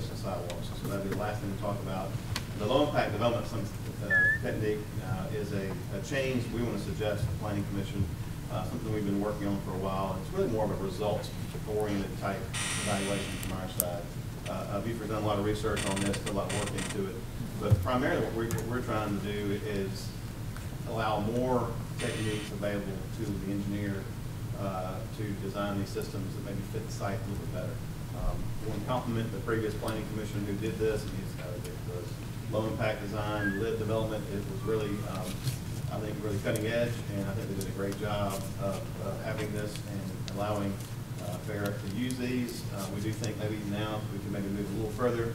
and sidewalks. So that'd be the last thing to talk about. The low impact development technique is a change we want to suggest to the Planning Commission, something we've been working on for a while. It's really more of a results-oriented type evaluation from our side. Buford's done a lot of research on this, put a lot of work into it. But primarily what we're trying to do is allow more techniques available to the engineer to design these systems that maybe fit the site a little bit better. We want to compliment the previous Planning Commission who did this. The low impact design, lid development, it was really, I think, really cutting edge, and I think they did a great job of having this and allowing Fairhope to use these. We do think maybe now we can maybe move a little further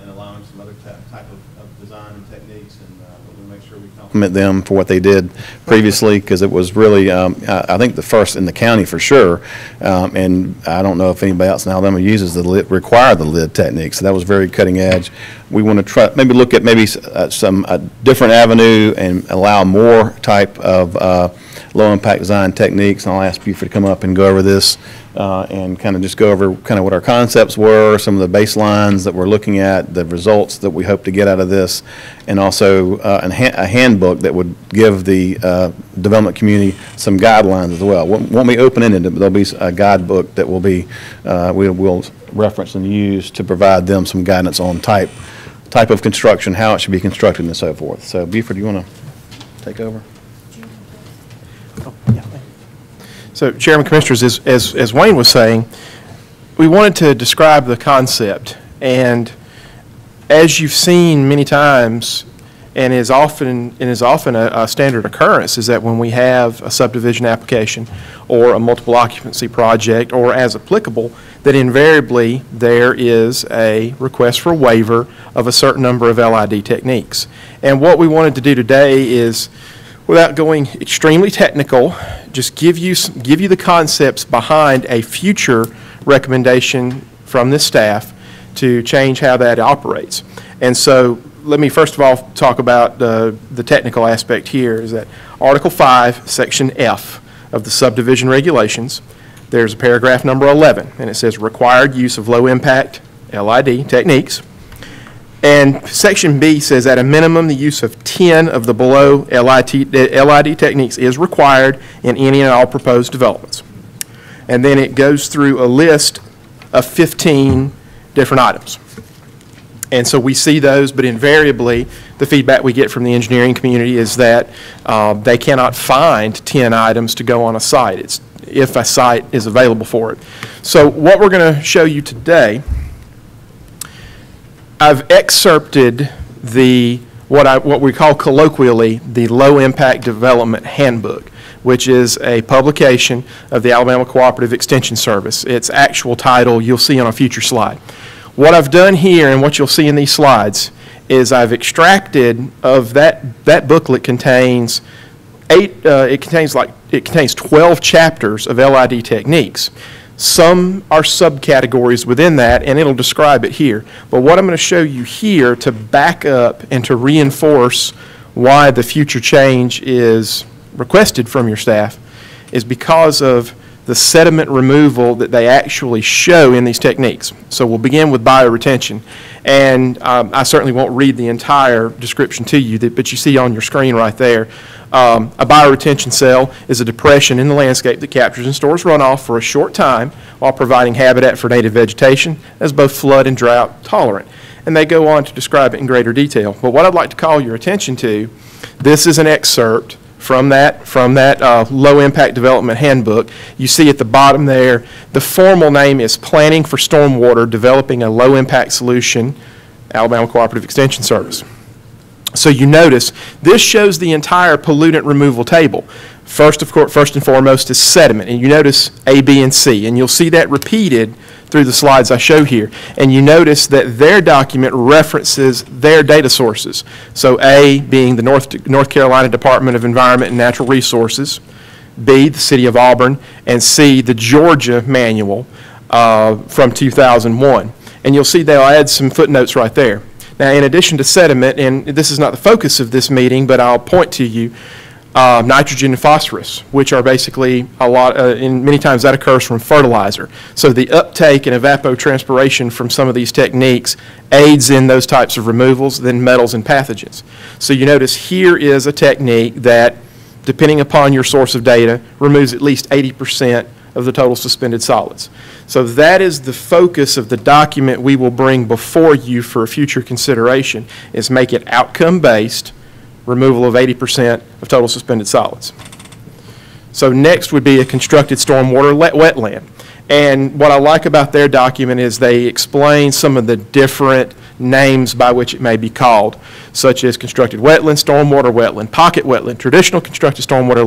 and allowing some other type of design and techniques, and we'll make sure we compliment them for what they did previously, because it was really, I think, the first in the county for sure, and I don't know if anybody else in Alabama uses the lid, require the lid technique, so that was very cutting edge. We want to try, maybe look at maybe some different avenue and allow more type of low impact design techniques, and I'll ask Buford to come up and go over this and kind of just go over kind of what our concepts were, some of the baselines that we're looking at, the results that we hope to get out of this, and also a handbook that would give the development community some guidelines as well. Won't be open-ended, but there'll be a guidebook that will be, we'll reference and use to provide them some guidance on type of construction, how it should be constructed, and so forth. So, Buford, do you want to take over? Oh, yeah. So, Chairman, Commissioners, as Wayne was saying, we wanted to describe the concept, and as you've seen many times, and is often a standard occurrence, is that when we have a subdivision application or a multiple occupancy project, or as applicable, that invariably there is a request for waiver of a certain number of LID techniques. And what we wanted to do today is, without going extremely technical, just give you the concepts behind a future recommendation from this staff to change how that operates. And so let me first of all talk about the technical aspect here. Is that Article 5, Section F of the subdivision regulations, there's a paragraph number 11, and it says required use of low impact LID techniques. And Section B says at a minimum the use of 10 of the below LID techniques is required in any and all proposed developments. And then it goes through a list of 15 different items. And so we see those, but invariably the feedback we get from the engineering community is that they cannot find 10 items to go on a site. It's if a site is available for it. So what we're going to show you today, I've excerpted what we call colloquially the Low Impact Development Handbook, which is a publication of the Alabama Cooperative Extension Service. Its actual title you'll see on a future slide. What I've done here and what you'll see in these slides is I've extracted of that booklet contains it contains 12 chapters of LID techniques. Some are subcategories within that, and it'll describe it here. But what I'm going to show you here to back up and to reinforce why the future change is requested from your staff is because of the sediment removal that they actually show in these techniques. So we'll begin with bioretention. And I certainly won't read the entire description to you, but you see on your screen right there, a bioretention cell is a depression in the landscape that captures and stores runoff for a short time while providing habitat for native vegetation as both flood and drought tolerant. And they go on to describe it in greater detail. But what I'd like to call your attention to, this is an excerpt from that Low Impact Development Handbook. You see at the bottom there, the formal name is Planning for Stormwater Developing a Low Impact Solution, Alabama Cooperative Extension Service. So you notice this shows the entire pollutant removal table. First and foremost is sediment, and you notice A, B, and C, and you'll see that repeated through the slides I show here. And you notice that their document references their data sources. So A being the North Carolina Department of Environment and Natural Resources, B, the City of Auburn, and C, the Georgia manual from 2001. And you'll see they'll add some footnotes right there. Now, in addition to sediment, and this is not the focus of this meeting, but I'll point to you, nitrogen and phosphorus, which are basically a lot, and many times that occurs from fertilizer. So the uptake and evapotranspiration from some of these techniques aids in those types of removals, then metals and pathogens. So you notice here is a technique that, depending upon your source of data, removes at least 80% of the total suspended solids. So that is the focus of the document we will bring before you for future consideration, is make it outcome-based, removal of 80% of total suspended solids. So next would be a constructed stormwater wetland. And what I like about their document is they explain some of the different names by which it may be called, such as constructed wetland, stormwater wetland, pocket wetland, traditional constructed stormwater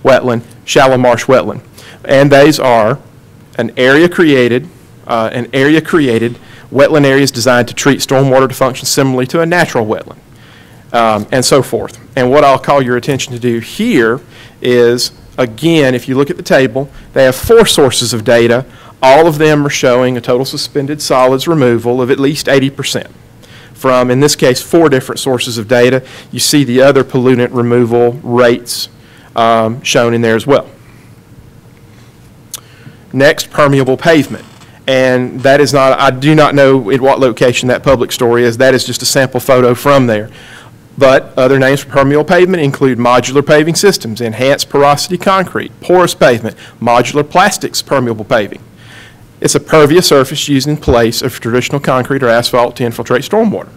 wetland, shallow marsh wetland. And these are an area created, wetland areas designed to treat stormwater to function similarly to a natural wetland. And so forth. And what I'll call your attention to do here is, again, if you look at the table, they have 4 sources of data. All of them are showing a total suspended solids removal of at least 80% from, in this case, 4 different sources of data. You see the other pollutant removal rates shown in there as well. Next, permeable pavement. And that is not, I do not know at what location that public story is. That is just a sample photo from there. But other names for permeable pavement include modular paving systems, enhanced porosity concrete, porous pavement, modular plastics permeable paving. It's a pervious surface used in place of traditional concrete or asphalt to infiltrate stormwater.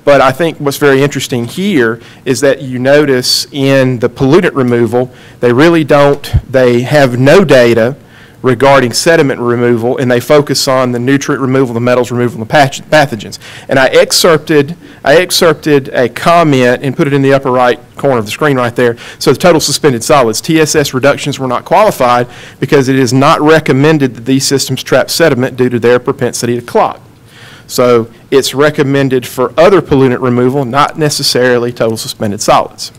But I think what's very interesting here is that you notice in the pollutant removal, they have no data regarding sediment removal, and they focus on the nutrient removal, the metals removal, and the pathogens. And I excerpted a comment and put it in the upper right corner of the screen right there. So the total suspended solids, TSS reductions were not qualified because it is not recommended that these systems trap sediment due to their propensity to clog. So it's recommended for other pollutant removal, not necessarily total suspended solids.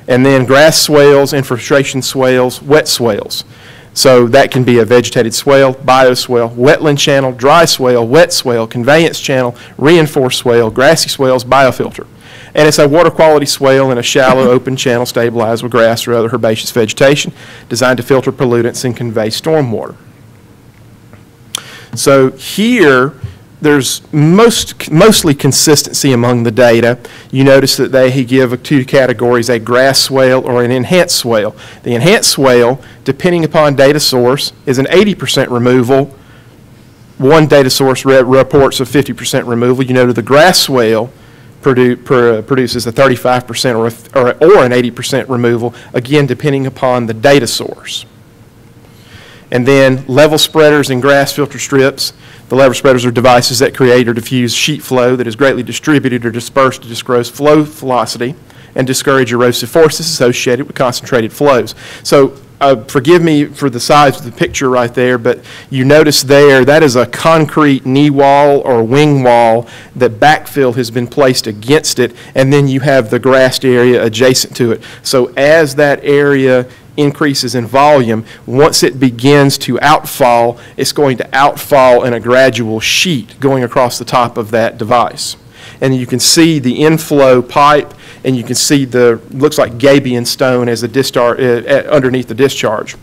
And then grass swales, infiltration swales, wet swales. So that can be a vegetated swale, bioswale, wetland channel, dry swale, wet swale, conveyance channel, reinforced swale, grassy swales, biofilter. And it's a water quality swale in a shallow open channel stabilized with grass or other herbaceous vegetation designed to filter pollutants and convey stormwater. So here, there's mostly consistency among the data. You notice that they give 2 categories, a grass swale or an enhanced swale. The enhanced swale, depending upon data source, is an 80% removal. One data source reports a 50% removal. You know that the grass swale produces a 35% or an 80% removal, again, depending upon the data source. And then level spreaders and grass filter strips. The level spreaders are devices that create or diffuse sheet flow that is greatly distributed or dispersed to disclose flow velocity and discourage erosive forces associated with concentrated flows. So forgive me for the size of the picture right there, but you notice there that is a concrete knee wall or wing wall that backfill has been placed against it, and then you have the grassed area adjacent to it. So as that area increases in volume, once it begins to outfall, it's going to outfall in a gradual sheet going across the top of that device. And you can see the inflow pipe, and you can see looks like gabion stone as a discharge underneath the discharge.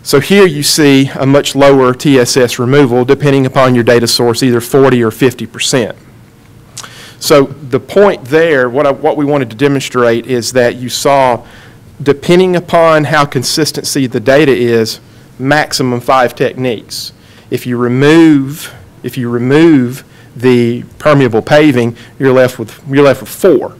So here you see a much lower TSS removal depending upon your data source, either 40 or 50%. So the point there, what we wanted to demonstrate is that you saw, depending upon how consistency the data is, maximum 5 techniques. If you remove the permeable paving, you're left with 4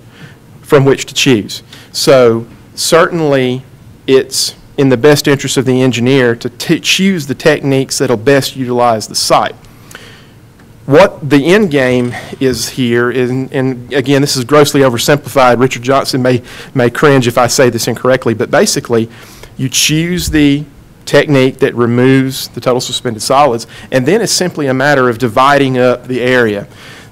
from which to choose. So certainly it's in the best interest of the engineer to choose the techniques that will best utilize the site. What the end game is here, and again, this is grossly oversimplified. Richard Johnson may cringe if I say this incorrectly, but basically, you choose the technique that removes the total suspended solids, and then it's simply a matter of dividing up the area.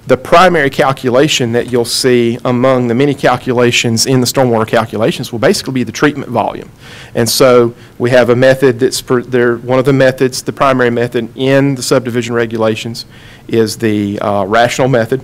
The primary calculation that you'll see among the many calculations in the stormwater calculations will basically be the treatment volume. And so we have a method that's one of the methods, the primary method in the subdivision regulations is the rational method.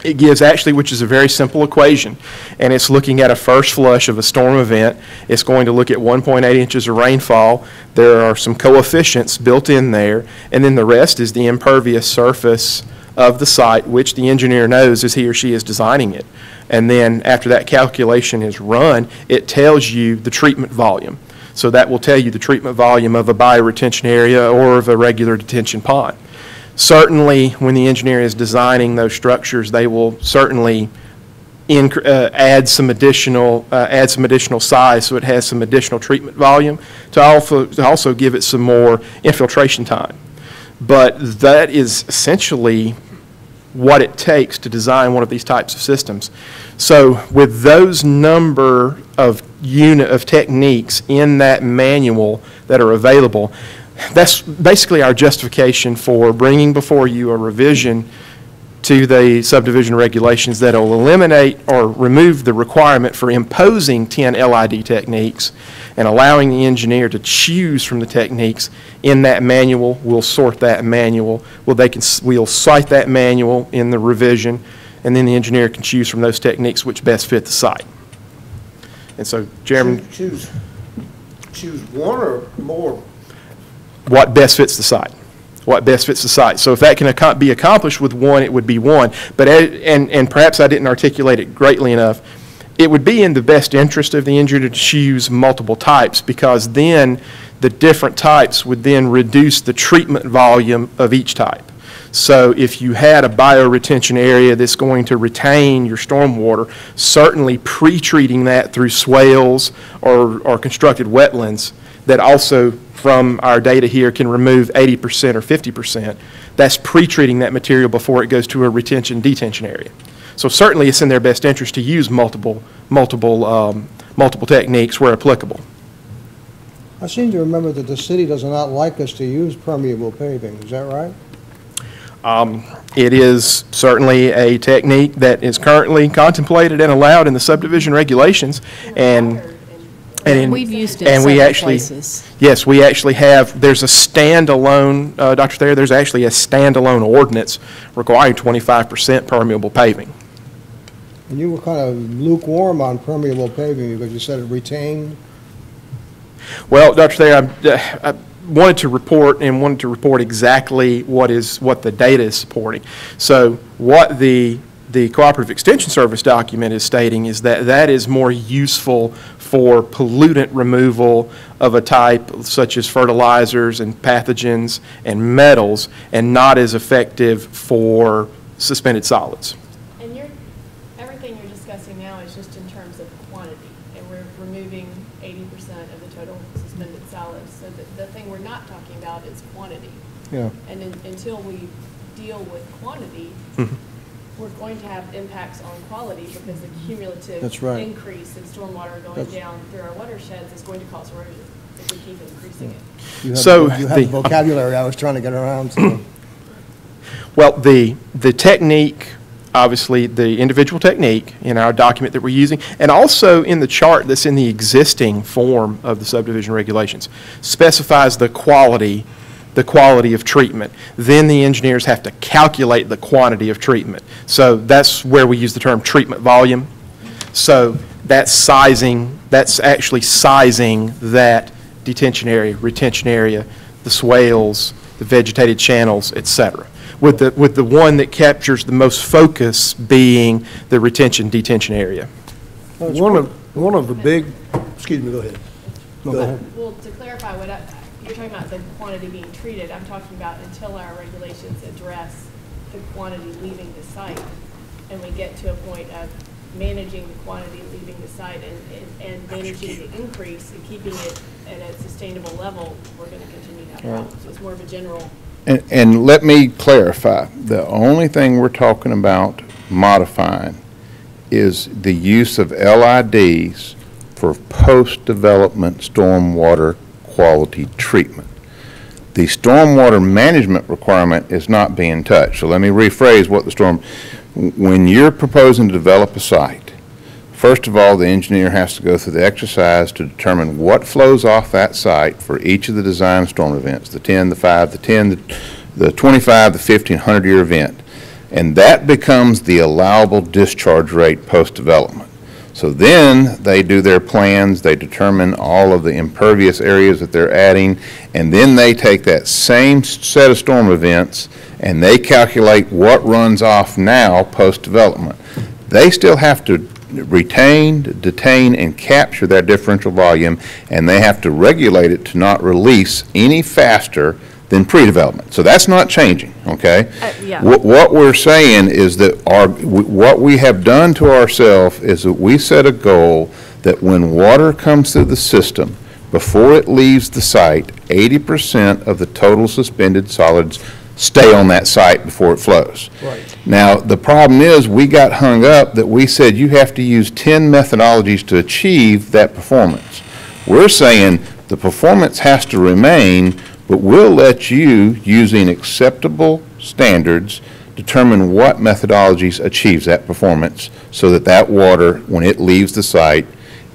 It gives actually, which is a very simple equation, and it's looking at a first flush of a storm event. It's going to look at 1.8 inches of rainfall. There are some coefficients built in there, and then the rest is the impervious surface of the site, which the engineer knows as he or she is designing it. And then after that calculation is run, it tells you the treatment volume. So that will tell you the treatment volume of a bioretention area or of a regular detention pond. Certainly, when the engineer is designing those structures, they will certainly add some additional size, so it has some additional treatment volume to also give it some more infiltration time. But that is essentially what it takes to design one of these types of systems. So with those number of techniques in that manual that are available, that's basically our justification for bringing before you a revision to the subdivision regulations that will eliminate or remove the requirement for imposing 10 LID techniques and allowing the engineer to choose from the techniques in that manual. We'll sort that manual. We'll cite that manual in the revision, and then the engineer can choose from those techniques which best fit the site. And so, Chairman, choose one or more. What best fits the site? What best fits the site? So if that can be accomplished with one, it would be one. But and perhaps I didn't articulate it greatly enough. It would be in the best interest of the engineer to choose multiple types, because then the different types would then reduce the treatment volume of each type. So if you had a bioretention area that's going to retain your stormwater, certainly pre-treating that through swales or constructed wetlands that also, from our data here, can remove 80% or 50%. That's pre-treating that material before it goes to a retention-detention area. So certainly it's in their best interest to use multiple techniques where applicable. I seem to remember that the city does not like us to use permeable paving. Is that right? It is certainly a technique that is currently contemplated and allowed in the subdivision regulations, and we've used it in several places. Yes, we actually have. There's a standalone, Dr. Thayer, there's actually a standalone ordinance requiring 25% permeable paving. And you were kind of lukewarm on permeable paving because you said it retained. Well, Dr. Thayer, I wanted to report exactly what the data is supporting. So what the Cooperative Extension Service document is stating is that that is more useful for pollutant removal of a type such as fertilizers and pathogens and metals, and not as effective for suspended solids. And everything you're discussing now is just in terms of quantity, and we're removing 80% of the total suspended solids. So the thing we're not talking about is quantity. Yeah. And until we deal with quantity, we're going to have impacts on quality, because the cumulative increase in stormwater going down through our watersheds is going to cause erosion if we keep increasing it. You have the vocabulary I was trying to get around to. Well, the technique, obviously the individual technique in our document that we're using, and also in the chart that's in the existing form of the subdivision regulations, specifies the quality of treatment. Then the engineers have to calculate the quantity of treatment. So that's where we use the term treatment volume. So that's actually sizing that detention area, retention area, the swales, the vegetated channels, etc. With the one that captures the most focus being the retention-detention area. One of the big, excuse me, go ahead. Go ahead. Well, to clarify, you're talking about the quantity being treated. I'm talking about until our regulations address the quantity leaving the site, and we get to a point of managing the quantity leaving the site and managing the increase and keeping it at a sustainable level, we're going to continue to have problems. So it's more of a general. And let me clarify, the only thing we're talking about modifying is the use of LIDs for post-development stormwater quality treatment. The stormwater management requirement is not being touched. So let me rephrase what when you're proposing to develop a site, first of all, the engineer has to go through the exercise to determine what flows off that site for each of the design storm events, the 10, the 5, the 10, the 25, the 50, and 100-year event. And that becomes the allowable discharge rate post-development. So then they do their plans, they determine all of the impervious areas that they're adding, and then they take that same set of storm events and they calculate what runs off now post-development. They still have to retain, detain, and capture that differential volume, and they have to regulate it to not release any faster than pre-development. So that's not changing, okay? Yeah. What we're saying is that what we have done to ourselves is that we set a goal that when water comes through the system, before it leaves the site, 80% of the total suspended solids stay on that site before it flows. Right. Now, the problem is we got hung up that we said you have to use 10 methodologies to achieve that performance. We're saying the performance has to remain, but we'll let you, using acceptable standards, determine what methodologies achieves that performance so that that water, when it leaves the site,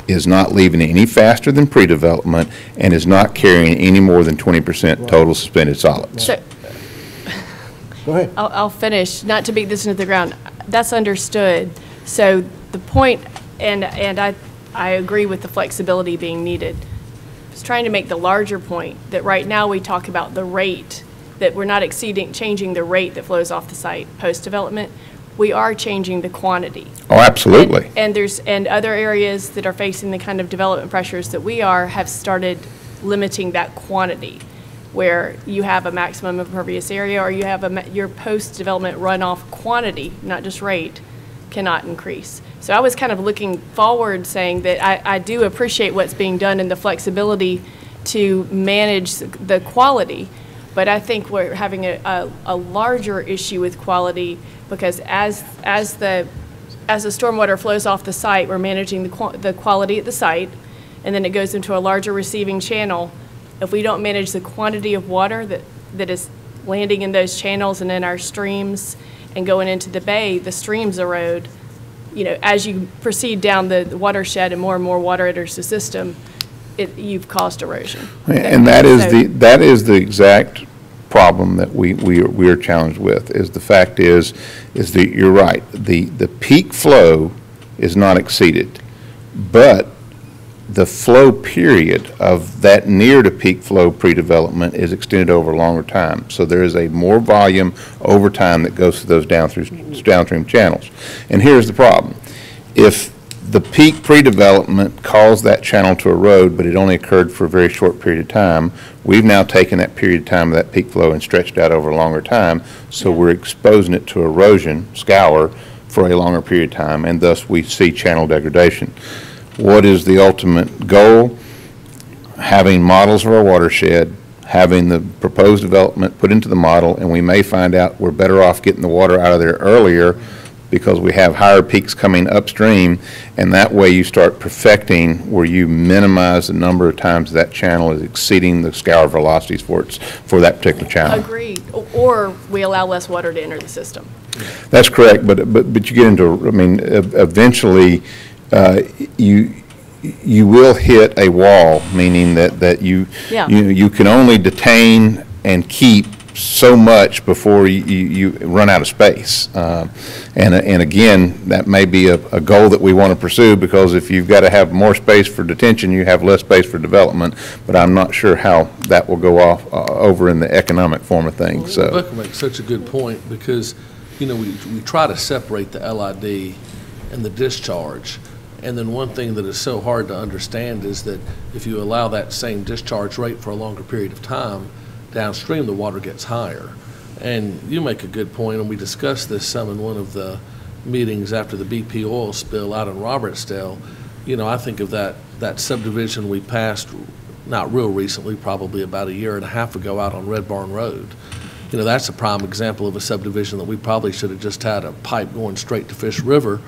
is not leaving any faster than pre-development and is not carrying any more than 20% total suspended solids. So, Go ahead. I'll finish, not to beat this into the ground. That's understood. So the point, and I agree with the flexibility being needed. I was trying to make the larger point that right now we talk about the rate, that we're not changing the rate that flows off the site post-development. We are changing the quantity. Oh, absolutely. And other areas that are facing the kind of development pressures that we are have started limiting that quantity, where you have a maximum impervious area or you have your post-development runoff quantity, not just rate, cannot increase. So I was kind of looking forward saying that I do appreciate what's being done and the flexibility to manage the quality, but I think we're having a larger issue with quality because as the stormwater flows off the site, we're managing the quality at the site, and then it goes into a larger receiving channel. If we don't manage the quantity of water that is landing in those channels and in our streams and going into the bay, the streams erode. You know, as you proceed down the watershed and more water enters the system, you've caused erosion. And that is the exact problem that we are challenged with. Is the fact is that you're right. The peak flow is not exceeded, but the flow period of that near to peak flow pre-development is extended over a longer time. So there is a more volume over time that goes through those downstream channels. And here's the problem. If the peak pre-development caused that channel to erode, but it only occurred for a very short period of time, we've now taken that period of time of that peak flow and stretched out over a longer time, so we're exposing it to erosion, scour, for a longer period of time, and thus we see channel degradation. What is the ultimate goal? Having models of our watershed, having the proposed development put into the model, and we may find out we're better off getting the water out of there earlier because we have higher peaks coming upstream, and that way you start perfecting where you minimize the number of times that channel is exceeding the scour velocities for that particular channel. Agreed. Or we allow less water to enter the system. That's correct, but you get into, I mean, eventually you will hit a wall, meaning that you can only detain and keep so much before you run out of space. And again, that may be a goal that we want to pursue, because if you've got to have more space for detention, you have less space for development. But I'm not sure how that will go off over in the economic form of things. Well, Rebecca makes such a good point, because you know we try to separate the LID and the discharge. And then one thing that is so hard to understand is that if you allow that same discharge rate for a longer period of time, downstream the water gets higher. And you make a good point, and we discussed this some in one of the meetings after the BP oil spill out in Robertsdale. You know, I think of that subdivision we passed, not real recently, probably about a year and a half ago, out on Red Barn Road. You know, that's a prime example of a subdivision that we probably should have just had a pipe going straight to Fish River,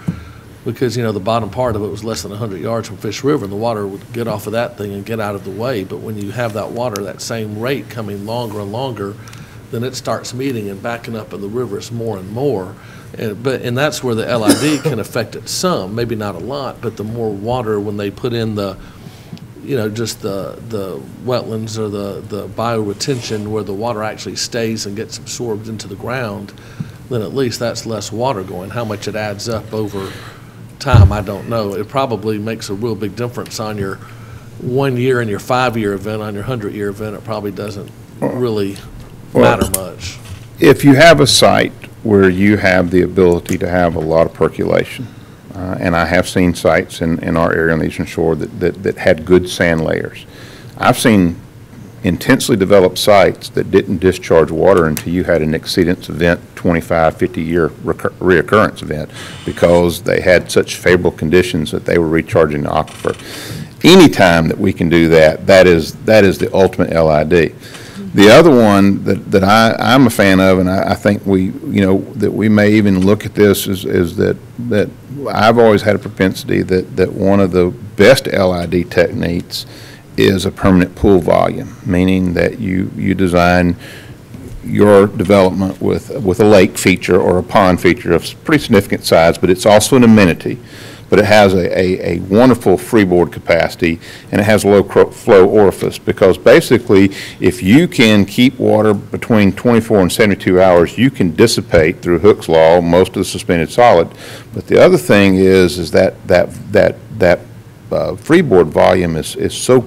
because, you know, the bottom part of it was less than 100 yards from Fish River, and the water would get off of that thing and get out of the way. But when you have that water, that same rate coming longer and longer, then it starts meeting and backing up in the rivers more and more. And that's where the LID can affect it some, maybe not a lot, but the more water, when they put in the, you know, just the wetlands or the bioretention where the water actually stays and gets absorbed into the ground, then at least that's less water going. How much it adds up over time, I don't know. It probably makes a real big difference on your 1 year and your 5-year event. On your 100-year event, it probably doesn't really matter much. If you have a site where you have the ability to have a lot of percolation, and I have seen sites in our area on the Eastern Shore that had good sand layers. I've seen intensely developed sites that didn't discharge water until you had an exceedance event, 25, 50-year reoccurrence event, because they had such favorable conditions that they were recharging the aquifer. Anytime that we can do that, that is the ultimate LID. The other one that I'm a fan of, and I think that we may even look at this, is that I've always had a propensity that one of the best LID techniques is a permanent pool volume, meaning that you design your development with a lake feature or a pond feature of pretty significant size, but it's also an amenity. But it has a wonderful freeboard capacity, and it has a low flow orifice, because basically if you can keep water between 24 and 72 hours, you can dissipate through Hooke's law most of the suspended solid. But the other thing is that freeboard volume is so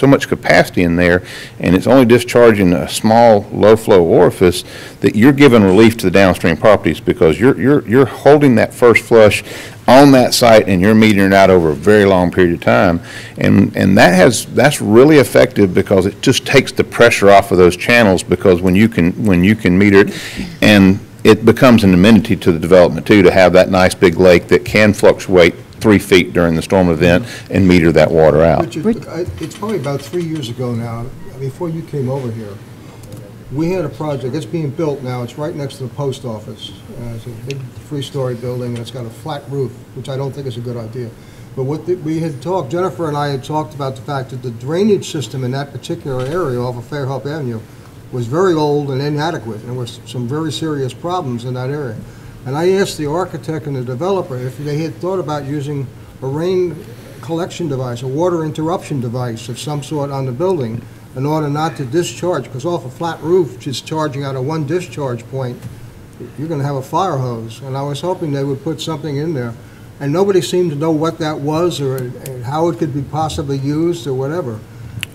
much capacity in there, and it's only discharging a small low flow orifice, that you're giving relief to the downstream properties, because you're holding that first flush on that site and you're metering it out over a very long period of time, and that's really effective, because it just takes the pressure off of those channels, because when you can meter it, and it becomes an amenity to the development too, to have that nice big lake that can fluctuate 3 feet during the storm event and meter that water out. Richard, it's probably about 3 years ago now, before you came over here. We had a project, it's being built now, it's right next to the post office. It's a big 3-story building, and it's got a flat roof, which I don't think is a good idea. But we had talked, Jennifer and I had talked about the fact that the drainage system in that particular area off of Fairhope Avenue was very old and inadequate, and there were some very serious problems in that area. And I asked the architect and the developer if they had thought about using a rain collection device, a water interruption device of some sort on the building, in order not to discharge, because off a flat roof, just charging out of one discharge point, you're going to have a fire hose. And I was hoping they would put something in there. And nobody seemed to know what that was, or how it could be possibly used, or whatever.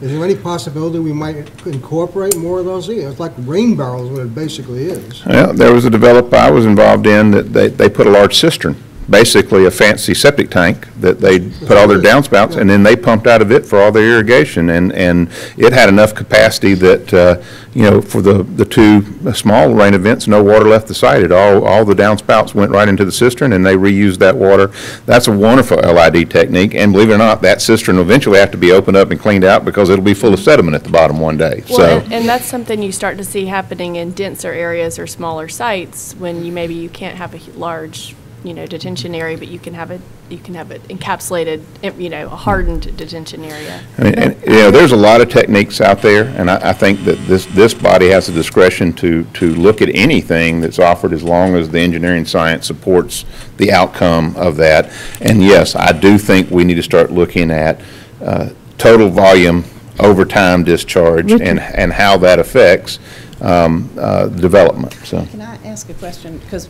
Is there any possibility we might incorporate more of those? It's like rain barrels, what it basically is. Well, there was a developer I was involved in that they put a large cistern, basically a fancy septic tank that they put all their downspouts, and then they pumped out of it for all their irrigation, and it had enough capacity that for the 2 small rain events, no water left the site. All the downspouts went right into the cistern, and they reused that water. That's a wonderful LID technique, and believe it or not, that cistern will eventually have to be opened up and cleaned out, because it'll be full of sediment at the bottom one day. Well, and that's something you start to see happening in denser areas or smaller sites, when you can't have a large detention area, but you can have it encapsulated, a hardened detention area. I mean, and, there's a lot of techniques out there, and I think that this body has the discretion to look at anything that's offered, as long as the engineering science supports the outcome of that. And yes, I do think we need to start looking at total volume over time discharge, and how that affects development. So. Can I ask a question? Because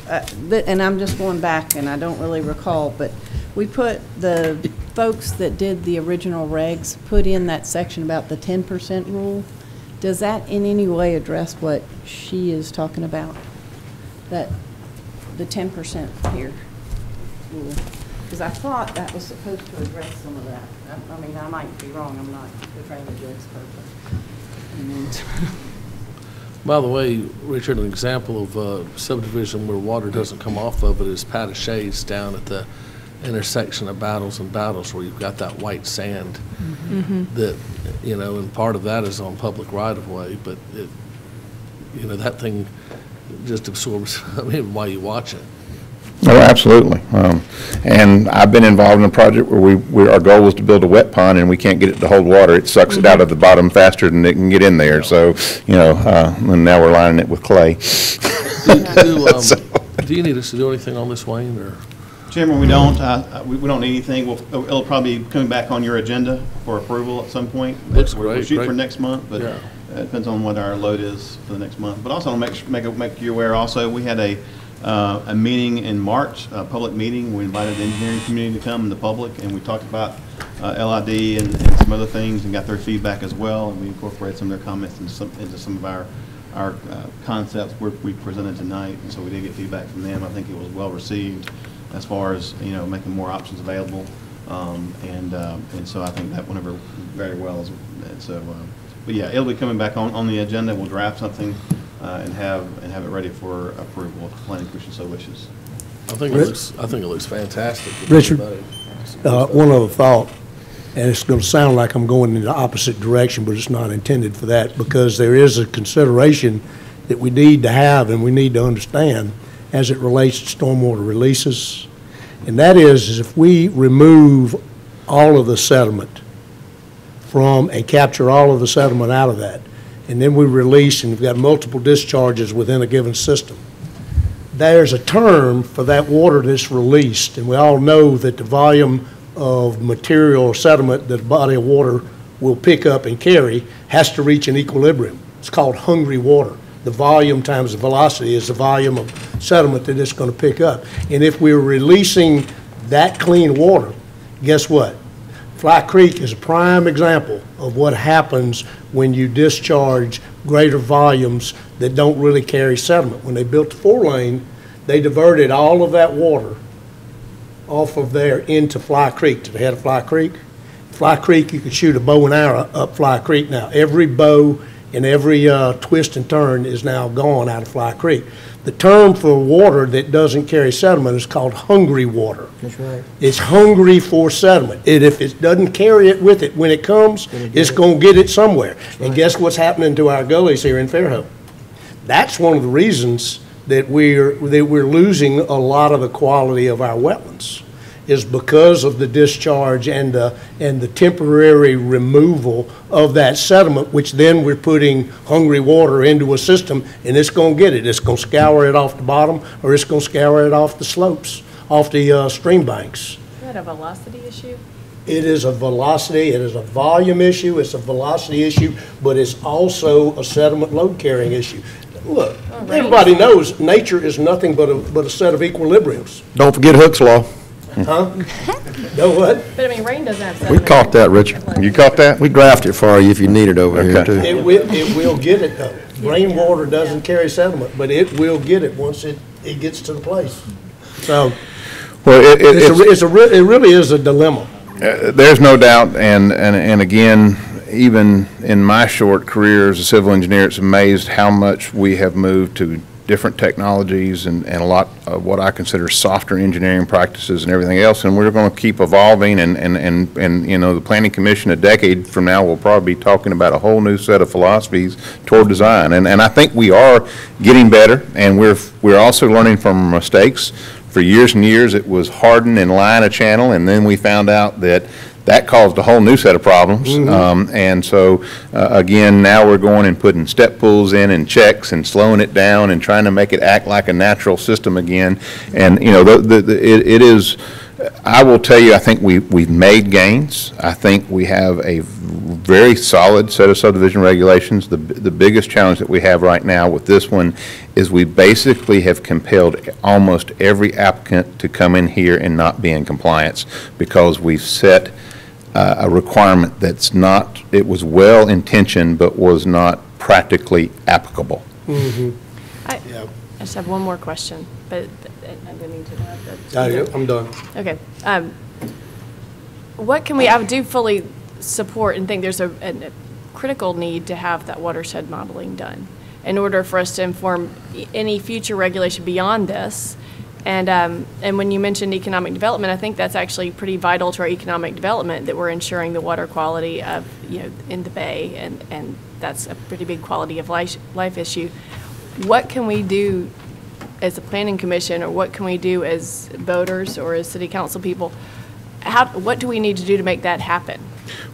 and I'm just going back, and I don't really recall, but we put the folks that did the original regs put in that section about the 10% rule. Does that in any way address what she is talking about? That the 10% here rule? Because I thought that was supposed to address some of that. I mean, I might be wrong. I'm not the drainage expert. By the way, Richard, an example of a subdivision where water doesn't come off of it is Patashades down at the intersection of Battles and Battles, where you've got that white sand that, and part of that is on public right-of-way, but that thing just absorbs, while you watch it. Oh, absolutely. And I've been involved in a project where our goal was to build a wet pond, and we can't get it to hold water. It sucks it out of the bottom faster than it can get in there. So, and now we're lining it with clay. Do you need us to do anything on this, Wayne, or? Chairman, we don't. We don't need anything. It'll probably be coming back on your agenda for approval at some point. Looks We'll great. shoot for next month, but It depends on what our load is for the next month. But also, make you aware, also, we had a meeting in March, a public meeting. We invited the engineering community to come and the public, and we talked about LID and some other things and got their feedback as well. And we incorporated some of their comments into some of our concepts we presented tonight. And so we did get feedback from them. I think it was well received as far as, you know, making more options available. And so I think that went over very well. But yeah, it'll be coming back on the agenda. We'll draft something and have it ready for approval if the planning commission so wishes. I think it looks fantastic. Richard, one other thought, and it's going to sound like I'm going in the opposite direction, but it's not intended for that, because there is a consideration that we need to have and we need to understand as it relates to stormwater releases. And that is if we remove all of the sediment and capture all of the sediment out of that, and then we release, and we've got multiple discharges within a given system, there's a term for that water that's released, and we all know that the volume of material or sediment that a body of water will pick up and carry has to reach an equilibrium. It's called hungry water. The volume times the velocity is the volume of sediment that it's going to pick up. And if we're releasing that clean water, guess what? Fly Creek is a prime example of what happens when you discharge greater volumes that don't really carry sediment. When they built the 4-lane, they diverted all of that water off of there into Fly Creek, to the head of Fly Creek. Fly Creek, you can shoot a bow and arrow up Fly Creek now. Every bow and every twist and turn is now gone out of Fly Creek. The term for water that doesn't carry sediment is called hungry water. That's right. It's hungry for sediment. If it doesn't carry it with it when it comes, it's going to get it somewhere. And guess what's happening to our gullies here in Fairhope? That's one of the reasons that we're losing a lot of the quality of our wetlands, is because of the discharge and the temporary removal of that sediment, which then we're putting hungry water into a system, and it's going to get it. It's going to scour it off the bottom, or it's going to scour it off the slopes, off the stream banks. Is that a velocity issue? It is a velocity, it is a volume issue, it's a velocity issue, but it's also a sediment load carrying issue. Look, everybody knows nature is nothing but a set of equilibriums. Don't forget Hooke's Law. Huh? Know what? But I mean, rain doesn't have We sediment. caught that, Richard. You caught that? We draft it for you if you need it over here, Okay. too. It will get it though. Rainwater doesn't carry sediment, but it will get it once it gets to the place. So, Well, it really is a dilemma. there's no doubt, and again, even in my short career as a civil engineer, it's amazed how much we have moved to different technologies and a lot of what I consider softer engineering practices and everything else, and we're going to keep evolving, and you know, the Planning Commission a decade from now will probably be talking about a whole new set of philosophies toward design, and I think we are getting better, and we're also learning from mistakes. For years and years, it was harden and line a channel, and then we found out that caused a whole new set of problems. And so, again, now we're going and putting step pools in and checks and slowing it down and trying to make it act like a natural system again. And, you know, it is, I will tell you, I think we've made gains. I think we have a very solid set of subdivision regulations. The biggest challenge that we have right now with this one is we basically have compelled almost every applicant to come in here and not be in compliance, because we've set a requirement that's not, it was well intentioned but was not practically applicable. I just have one more question, but I didn't mean to interrupt. I'm done. Okay. What can we, I do fully support and think there's a critical need to have that watershed modeling done in order for us to inform any future regulation beyond this. And when you mentioned economic development, I think that's actually pretty vital to our economic development, that we're ensuring the water quality of, you know, in the bay, and that's a pretty big quality of life issue. What can we do as a planning commission, or what can we do as voters or as city council people? What do we need to do to make that happen?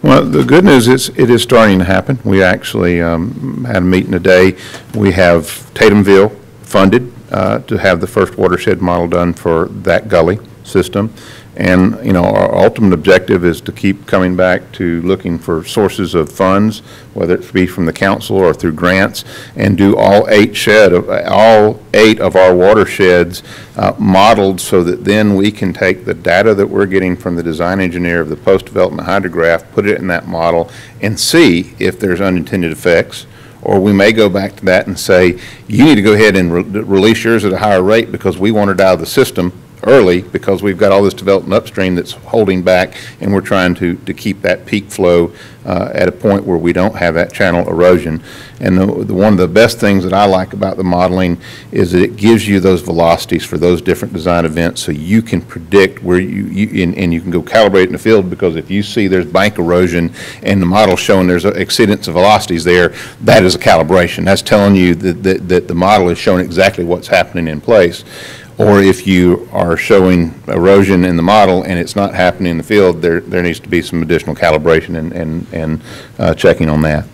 Well, the good news is it is starting to happen. We actually had a meeting today. We have Tatumville funded to have the first watershed model done for that gully. system. And, you know, our ultimate objective is to keep coming back to looking for sources of funds, whether it be from the council or through grants, and do all eight of our watersheds modeled so that then we can take the data that we're getting from the design engineer of the post-development hydrograph, put it in that model, and see if there's unintended effects. Or we may go back to that and say, you need to go ahead and release yours at a higher rate because we want it out of the system early because we've got all this development upstream that's holding back, and we're trying to keep that peak flow at a point where we don't have that channel erosion. And one of the best things that I like about the modeling is that it gives you those velocities for those different design events, so you can predict where and you can go calibrate in the field, because if you see there's bank erosion and the model showing there's exceedance of velocities there, that is a calibration. That's telling you that the model is showing exactly what's happening in place. Or if you are showing erosion in the model and it's not happening in the field, there needs to be some additional calibration and checking on that.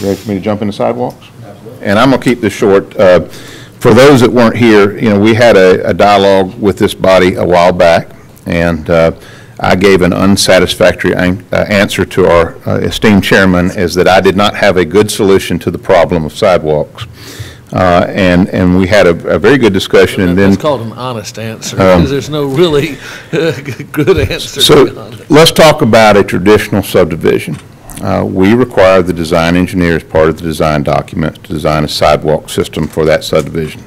Ready for me to jump into sidewalks? Absolutely. And I'm going to keep this short. For those that weren't here, you know, we had a dialogue with this body a while back, and I gave an unsatisfactory answer to our esteemed chairman, is that I did not have a good solution to the problem of sidewalks. And we had a very good discussion, and then it's called an honest answer, because there's no really good answer. So let's talk about a traditional subdivision. We require the design engineer as part of the design documents to design a sidewalk system for that subdivision.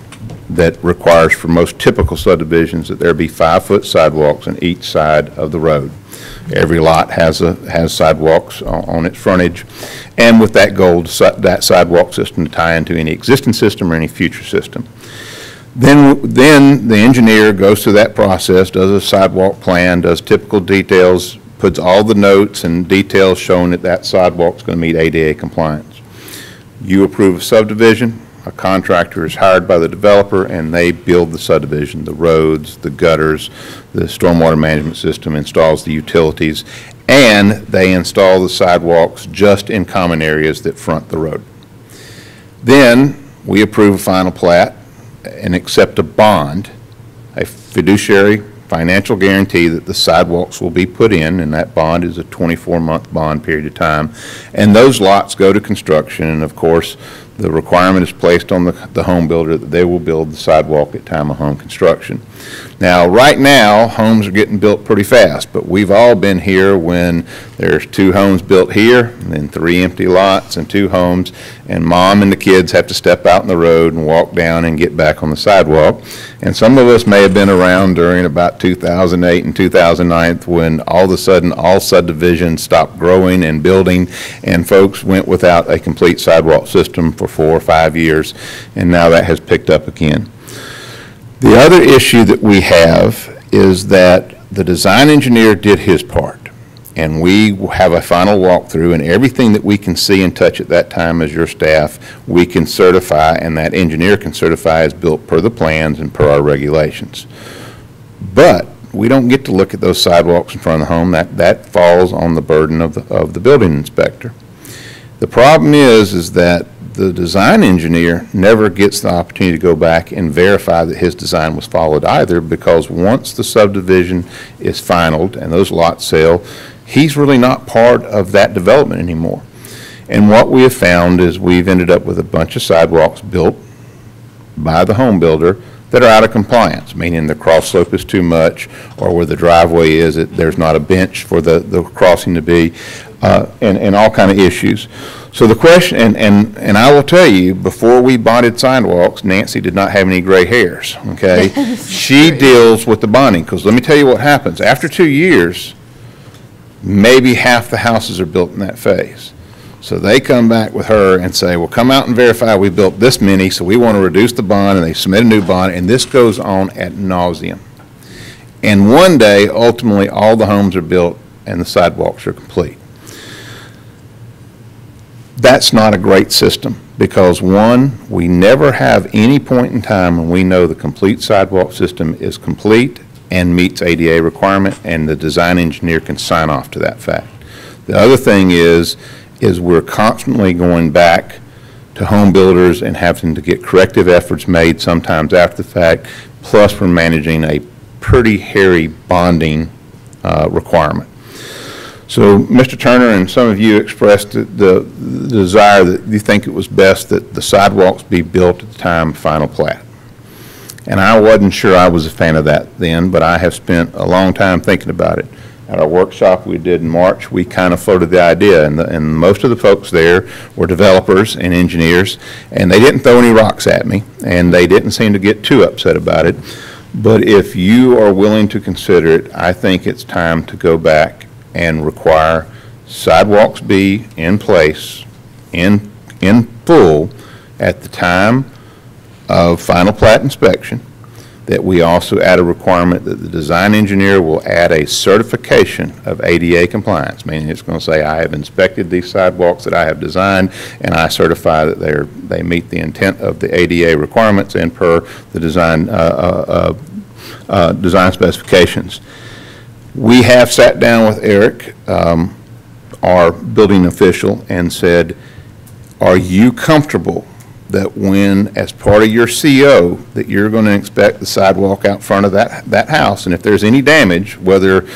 That requires, for most typical subdivisions, that there be 5-foot sidewalks on each side of the road. Every lot has sidewalks on its frontage, and with that goal, that sidewalk system to tie into any existing system or any future system. Then the engineer goes through that process, does a sidewalk plan, does typical details, puts all the notes and details showing that that sidewalk's going to meet ADA compliance. You approve a subdivision. A contractor is hired by the developer, and they build the subdivision, the roads, the gutters, the stormwater management system, installs the utilities, and they install the sidewalks just in common areas that front the road. Then we approve a final plat and accept a bond, a fiduciary financial guarantee that the sidewalks will be put in, and that bond is a 24-month bond period of time. And those lots go to construction, and of course, the requirement is placed on the home builder that they will build the sidewalk at time of home construction. Now, right now, homes are getting built pretty fast, but we've all been here when there's 2 homes built here, and then 3 empty lots and 2 homes, and mom and the kids have to step out in the road and walk down and get back on the sidewalk. And some of us may have been around during about 2008 and 2009 when all of a sudden all subdivisions stopped growing and building, and folks went without a complete sidewalk system for 4 or 5 years, and now that has picked up again. The other issue that we have is that the design engineer did his part, and we have a final walkthrough, and everything that we can see and touch at that time as your staff, we can certify, and that engineer can certify as built per the plans and per our regulations. But we don't get to look at those sidewalks in front of the home. That falls on the burden of the building inspector. The problem is that the design engineer never gets the opportunity to go back and verify that his design was followed either, because once the subdivision is finalized and those lots sell, he's really not part of that development anymore. And what we have found is we've ended up with a bunch of sidewalks built by the home builder that are out of compliance, meaning the cross slope is too much, or where the driveway is, there's not a bench for the crossing to be, and all kind of issues. So the question, and I will tell you, before we bonded sidewalks, Nancy did not have any gray hairs, okay? She deals with the bonding, because let me tell you what happens. After 2 years, maybe half the houses are built in that phase. So they come back with her and say, well, come out and verify we built this many, so we want to reduce the bond, and they submit a new bond, and this goes on ad nauseum. And one day, ultimately, all the homes are built and the sidewalks are complete. That's not a great system, because one, we never have any point in time when we know the complete sidewalk system is complete and meets ADA requirement, and the design engineer can sign off to that fact. The other thing is we're constantly going back to home builders and having to get corrective efforts made sometimes after the fact, plus we're managing a pretty hairy bonding requirement. So, Mr. Turner and some of you expressed the desire that you think it was best that the sidewalks be built at the time of final plat. And I wasn't sure I was a fan of that then, but I have spent a long time thinking about it. At our workshop we did in March, we kind of floated the idea, and most of the folks there were developers and engineers, and they didn't throw any rocks at me, and they didn't seem to get too upset about it. But if you are willing to consider it, I think it's time to go back and require sidewalks be in place in full at the time of final plat inspection, that we also add a requirement that the design engineer will add a certification of ADA compliance, meaning it's going to say, I have inspected these sidewalks that I have designed, and I certify that they meet the intent of the ADA requirements and per the design specifications. We have sat down with Eric, our building official, and said, are you comfortable that when, as part of your CO, that you're going to inspect the sidewalk out front of that house, and if there's any damage, whether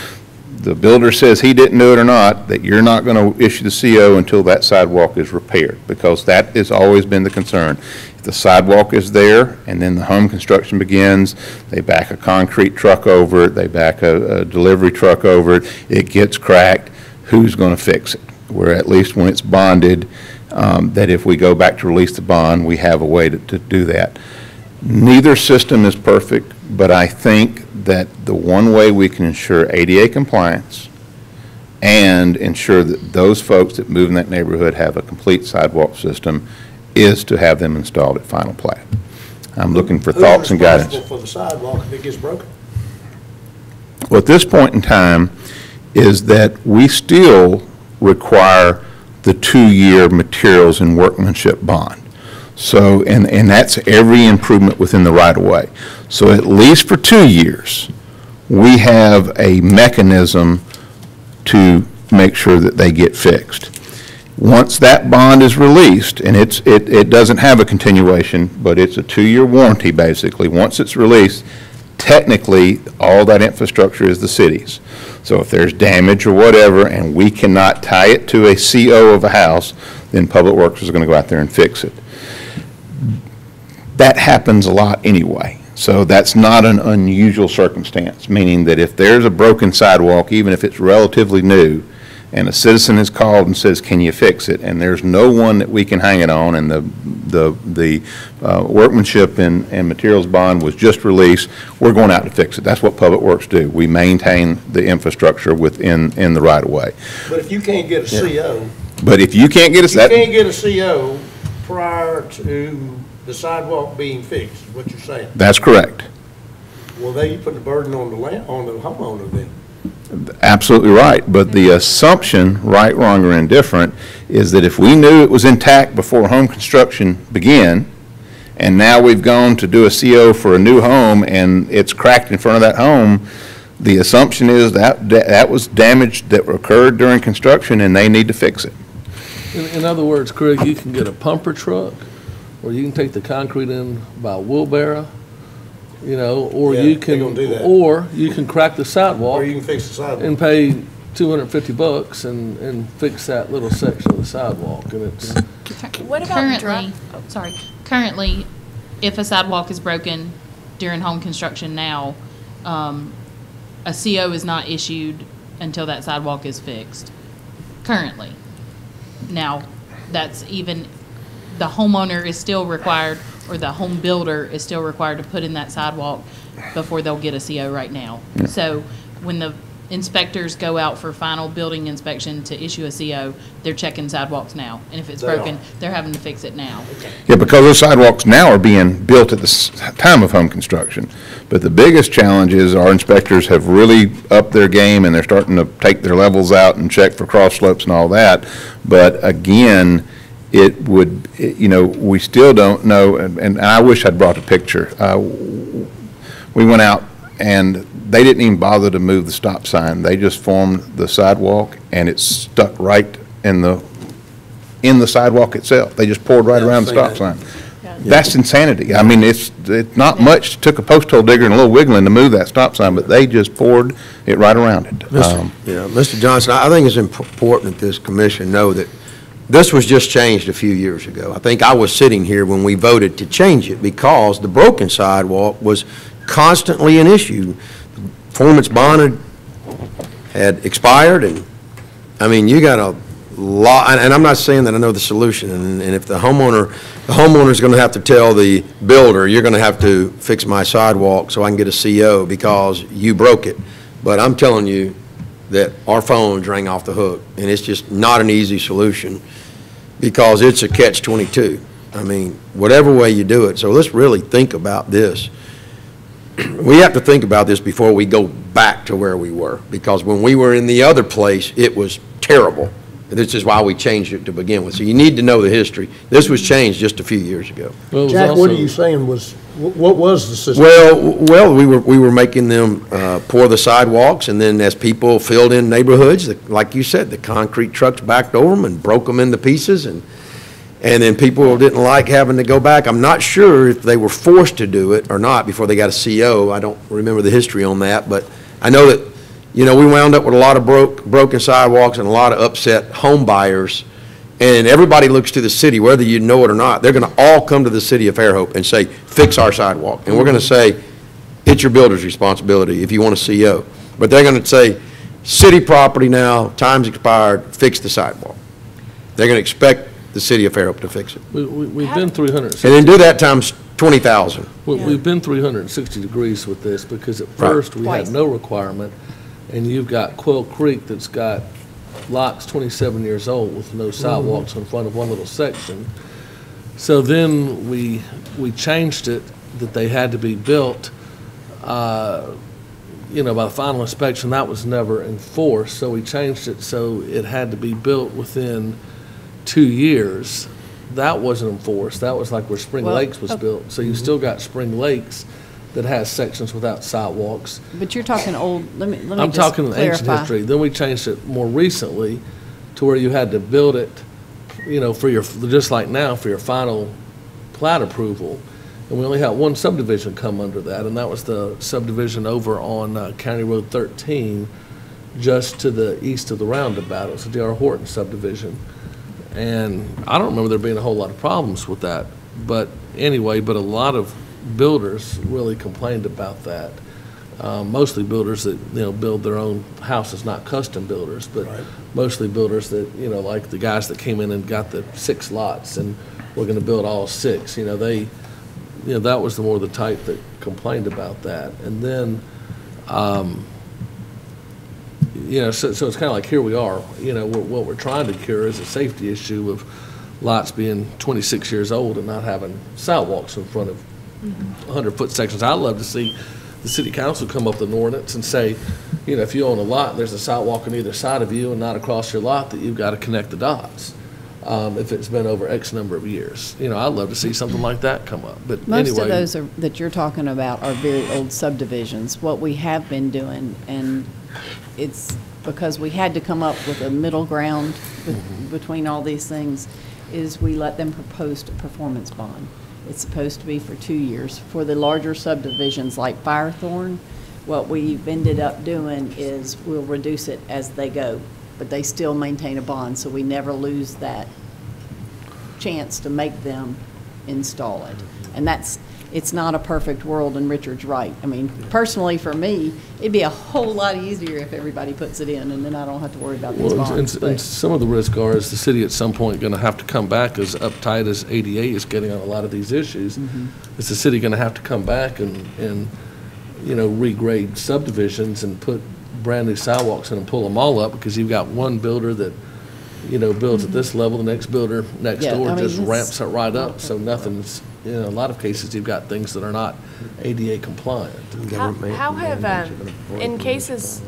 the builder says he didn't do it or not, that you're not going to issue the CO until that sidewalk is repaired, because that has always been the concern. If the sidewalk is there and then the home construction begins, they back a concrete truck over it, they back a delivery truck over it, it gets cracked, who's going to fix it? Where at least when it's bonded, that if we go back to release the bond, we have a way to do that. Neither system is perfect, but I think that the one way we can ensure ADA compliance and ensure that those folks that move in that neighborhood have a complete sidewalk system is to have them installed at final plat. I'm looking for thoughts and guidance. Who's responsible for the sidewalk if it gets broken? Well, at this point in time is that we still require the 2-year materials and workmanship bond. So, and that's every improvement within the right-of-way. So at least for 2 years, we have a mechanism to make sure that they get fixed. Once that bond is released, and it doesn't have a continuation, but it's a 2-year warranty basically. Once it's released, technically all that infrastructure is the city's. So if there's damage or whatever and we cannot tie it to a CO of a house, then Public Works is going to go out there and fix it. That happens a lot anyway. So that's not an unusual circumstance, meaning that if there's a broken sidewalk, even if it's relatively new, and a citizen is called and says, can you fix it? And there's no one that we can hang it on, and the workmanship and materials bond was just released, we're going out to fix it. That's what Public Works do. We maintain the infrastructure within the right-of-way. But if you can't get a CO. But if you can't get You can't get a CO prior to the sidewalk being fixed, is what you're saying. That's correct. Well, then you put the burden on the homeowner then. Absolutely right, but the assumption, right, wrong, or indifferent, is that if we knew it was intact before home construction began, and now we've gone to do a CO for a new home and it's cracked in front of that home, the assumption is that was damage that occurred during construction and they need to fix it. In other words, Craig, you can get a pumper truck, or you can take the concrete in by wheelbarrow, you know, or Yeah, you they can, gonna do that. or you can crack the sidewalk Or you can fix the sidewalk. and pay $250 and fix that little section of the sidewalk, and it's. What about Currently, currently, if a sidewalk is broken during home construction now, a CO is not issued until that sidewalk is fixed, currently. Now, that's even, the homeowner is still required, or the home builder is still required to put in that sidewalk before they'll get a CO right now. So when the inspectors go out for final building inspection to issue a CO, they're checking sidewalks now. And if it's broken, they're having to fix it now. Yeah, because those sidewalks now are being built at the time of home construction. But the biggest challenge is our inspectors have really upped their game and they're starting to take their levels out and check for cross slopes and all that. But again, it would, you know, we still don't know, and I wish I'd brought a picture. We went out and they didn't even bother to move the stop sign. They just formed the sidewalk and it's stuck right in the in the sidewalk itself. They just poured right around the stop sign. That's insanity. I mean, it's not much. Took a post hole digger and a little wiggling to move that stop sign, but they just poured it right around it. Mr. Johnson, I think it's important that this commission know that this was just changed a few years ago. I think I was sitting here when we voted to change it because the broken sidewalk was constantly an issue. Performance bond had expired, and, I mean, you got a lot, and I'm not saying that I know the solution, and if the homeowner's going to have to tell the builder, you're going to have to fix my sidewalk so I can get a CO because you broke it. But I'm telling you that our phones rang off the hook, and it's just not an easy solution because it's a catch-22. I mean, whatever way you do it. So let's really think about this. We have to think about this before we go back to where we were, because when we were in the other place, it was terrible. This is why we changed it to begin with. So you need to know the history. This was changed just a few years ago. Well, it was Jack, what also- are you saying was, what was the system? Well, we were making them pour the sidewalks, and then as people filled in neighborhoods, like you said, the concrete trucks backed over them and broke them into pieces, and then people didn't like having to go back. I'm not sure if they were forced to do it or not before they got a CO. I don't remember the history on that, but I know that, you know, we wound up with a lot of broken sidewalks and a lot of upset home buyers, and everybody looks to the city, whether you know it or not. They're going to all come to the city of Fairhope and say, fix our sidewalk. And we're going to say, it's your builder's responsibility if you want a CO. But they're going to say, city property now, time's expired, fix the sidewalk. They're going to expect the city of Fairhope to fix it. We've been 360. And then do that times 20,000. We've been 360 degrees with this because at first we had no requirement, and you've got Quail Creek that's got lots 27 years old with no sidewalks in front of one little section. So then we changed it that they had to be built, you know, by the final inspection. That was never enforced, so we changed it so it had to be built within 2 years. That wasn't enforced. That was like where Spring Lakes was built. So you still got Spring Lakes that has sections without sidewalks. But you're talking old, let me I'm just talking ancient clarify. history. Then we changed it more recently to where you had to build it, you know, for your, just like now, for your final plat approval. And we only had one subdivision come under that, and that was the subdivision over on County Road 13, just to the east of the roundabout. It was the D.R. Horton subdivision. And I don't remember there being a whole lot of problems with that. But anyway, but a lot of builders really complained about that. Mostly builders that, you know, build their own houses, not custom builders, but mostly builders that, you know, like the guys that came in and got the 6 lots and were going to build all 6. You know, they, you know, that was the more the type that complained about that. And then, you know, so it's kind of like here we are. You know, what we're trying to cure is a safety issue of lots being 26 years old and not having sidewalks in front of 100-foot sections. I'd love to see the city council come up with an ordinance and say, you know, if you own a lot, there's a sidewalk on either side of you and not across your lot, that you've got to connect the dots. If it's been over X number of years. You know, I'd love to see something like that come up. But Most anyway, of those that you're talking about are very old subdivisions. What we have been doing, and it's because we had to come up with a middle ground between all these things, is we let them propose a performance bond. It's supposed to be for 2 years. For the larger subdivisions like Firethorn, what we've ended up doing is we'll reduce it as they go, but they still maintain a bond, so we never lose that chance to make them install it. And it's not a perfect world, and Richard's right. I mean, personally, for me, it'd be a whole lot easier if everybody puts it in, and then I don't have to worry about these bonds. and some of the risk are is the city at some point going to have to come back as uptight as ADA is getting on a lot of these issues. Is the city going to have to come back and, you know, regrade subdivisions and put brand new sidewalks in and pull them all up, because you've got one builder that, you know, builds at this level, the next builder next Yeah, door I mean, just ramps it right up, so nothing's, you know, in a lot of cases, you've got things that are not ADA compliant. How have, in cases,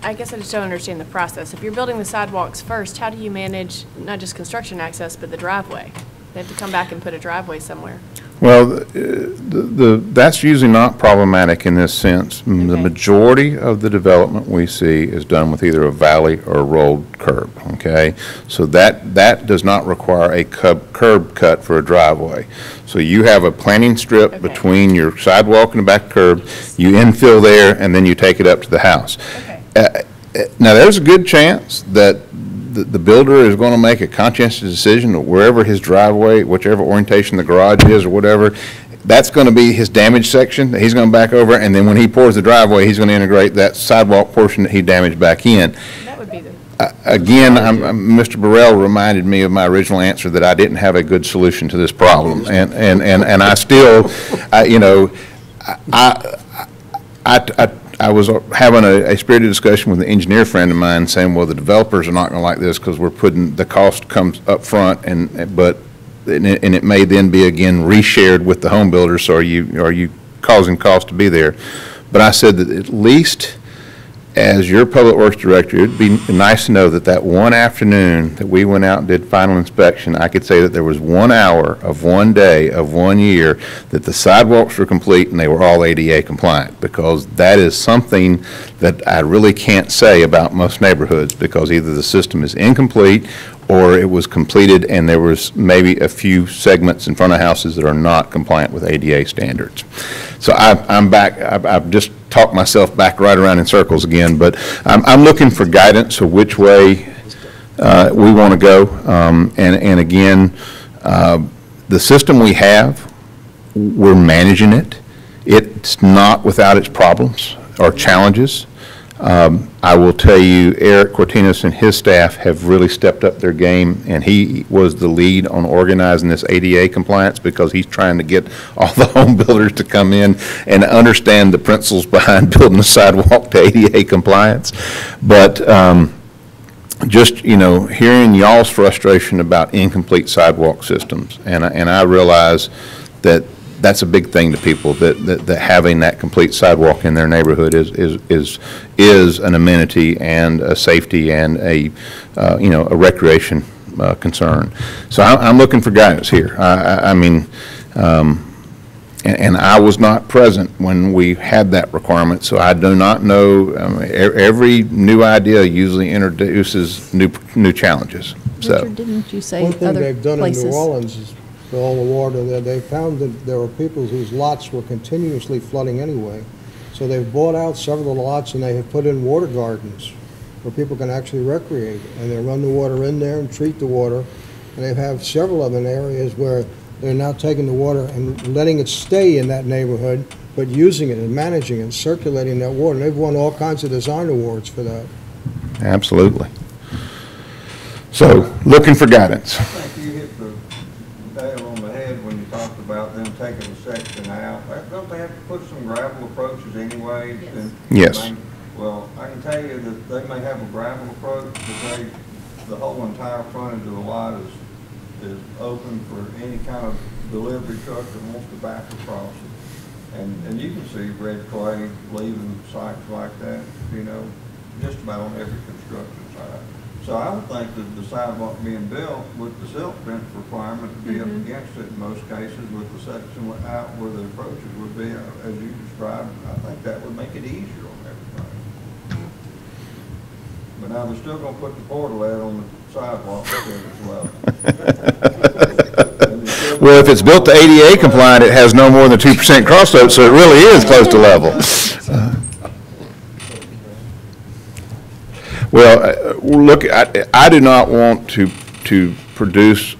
I guess I just don't understand the process. If you're building the sidewalks first, how do you manage not just construction access, but the driveway? They have to come back and put a driveway somewhere. Well, that's usually not problematic in this sense. The Okay. majority of the development we see is done with either a valley or a rolled curb, okay? So that does not require a curb cut for a driveway. So you have a planting strip Okay. between your sidewalk and the back curb, you infill there, and then you take it up to the house. Okay. Now, there's a good chance that the builder is going to make a conscientious decision that wherever his driveway, whichever orientation the garage is or whatever, that's going to be his damaged section that he's going to back over, and then when he pours the driveway, he's going to integrate that sidewalk portion that he damaged back in. That would be the, Again, Mr. Burrell reminded me of my original answer that I didn't have a good solution to this problem, and I still, you know, I was having a spirited discussion with an engineer friend of mine saying, well, the developers are not going to like this because we're putting, the cost comes up front, and it may then be again reshared with the home builders, so are you causing cost to be there? But I said that at least as your public works director, it'd be nice to know that one afternoon that we went out and did final inspection, I could say that there was 1 hour of one day of 1 year that the sidewalks were complete and they were all ADA compliant, because that is something that I really can't say about most neighborhoods, because either the system is incomplete or it was completed and there was maybe a few segments in front of houses that are not compliant with ADA standards. So I'm back, I've just talked myself back right around in circles again, but I'm looking for guidance of which way we want to go. And again, the system we have, we're managing it. It's not without its problems or challenges. I will tell you, Eric Cortinas and his staff have really stepped up their game, and he was the lead on organizing this ADA compliance, because he's trying to get all the home builders to come in and understand the principles behind building a sidewalk to ADA compliance. But just, you know, hearing y'all's frustration about incomplete sidewalk systems, and I realize that that's a big thing to people, that having that complete sidewalk in their neighborhood is an amenity and a safety and a a recreation concern. So I'm looking for guidance here. I mean, and I was not present when we had that requirement, so I do not know. Every new idea usually introduces new challenges. So Richard, didn't you say One thing other they've done places? in New Orleans is, for all the water there, they found that there were people whose lots were continuously flooding anyway. So they've bought out several of the lots and they have put in water gardens where people can actually recreate. And they run the water in there and treat the water. And they have several of them in areas where they're now taking the water and letting it stay in that neighborhood, but using it and managing it and circulating that water. And they've won all kinds of design awards for that. absolutely. So looking for guidance. I think you hit the nail on the head when you talked about them taking the section out. Don't they have to put some gravel approaches anyway? Yes. Well, I can tell you that they may have a gravel approach, but the whole entire frontage of the lot is open for any kind of delivery truck that wants to back across it. And you can see red clay leaving sites like that, you know, just about on every construction site. So I would think that the sidewalk being built with the silt fence requirement to be up against it in most cases, with the section out where the approaches would be, as you described, I think that would make it easier on everybody. But now they're still going to put the portalet on the sidewalk as well. Well, if it's built to ADA compliant, it has no more than 2% cross slope, so it really is close to level. Well, look, I do not want to produce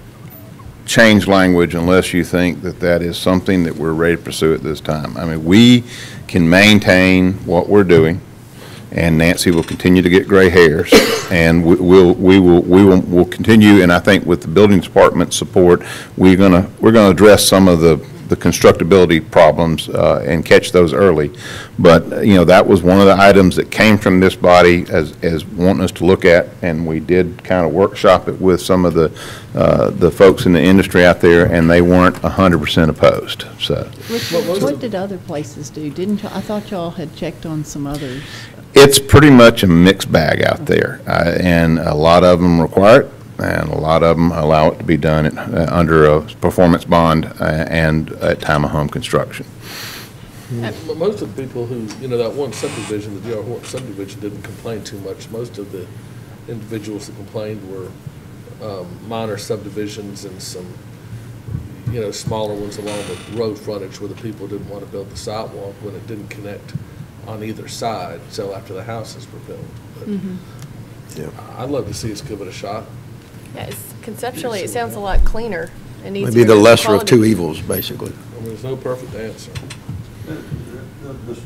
change language unless you think that is something that we're ready to pursue at this time. I mean, we can maintain what we're doing, and Nancy will continue to get gray hairs, and we'll continue. And I think with the building department support, we're gonna address some of the constructability problems and catch those early. But you know, that was one of the items that came from this body as wanting us to look at, and we did kind of workshop it with some of the folks in the industry out there, and they weren't 100% opposed. So What did other places do? Didn't I thought y'all had checked on some others? it's pretty much a mixed bag out there, and a lot of them require it. and a lot of them allow it to be done under a performance bond and at time of home construction. Most of the people who, that one subdivision, the D.R. Horton subdivision, didn't complain too much. Most of the individuals that complained were minor subdivisions and some, smaller ones along the road frontage where the people didn't want to build the sidewalk when it didn't connect on either side until after the houses were built. But I'd love to see us give it a shot. Yeah, conceptually, it sounds a lot cleaner and easier. Maybe the to lesser of two quality. evils, basically. There's no perfect answer. The